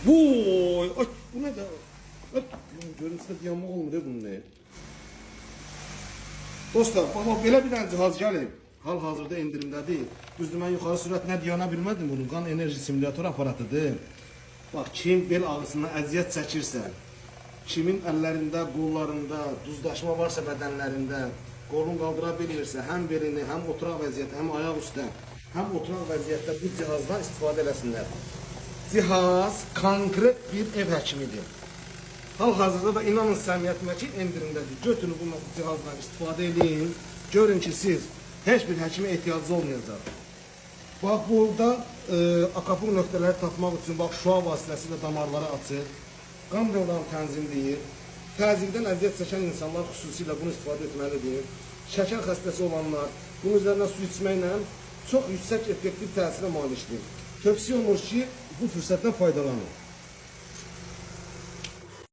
Voy, ay, bu ne de? Ay, görüntüsünde yanmaq olmur bunun ne? Dostlar, bax, belə bir dənə cihaz gəlib. Hal-hazırda endirimdə deyil. Düzdür, mən yuxarı sürət nə diyana bilmədim bunun. Qan enerji simülyatör aparatıdır. Bax, kim bel ağrısından əziyyət çəkirsə, kimin əllərində, qollarında duzlaşma varsa bədənlərində, qolun qaldıra bilmirsə, həm belini, həm oturaq vəziyyətdə, həm ayaq üstə, həm oturaq vəziyyətdə bu cihazdan istifadə eləsinlər. Cihaz konkret bir ev həkimidir. Hal-hazırda da inanın səmiyyətimə ki, endirimdədir. Götürün bu cihazdan istifadə edin. Görün ki, siz heç bir həkimə ehtiyacınız olmayacaq. Bax, burada akapur nöqtələri tapmaq üçün bax, şua vasitəsilə damarları açır. Qan yollarını tənzimləyir. Təzyiqdən əziyyət çəkən insanlar xüsusilə bunu istifadə etməlidir. Şəkər xəstəsi olanlar bunun üzərinə su içməklə çox yüksək effektiv təsirə malikdir. Tövsiyə olunur ki, bu fürsətdən faydalanın.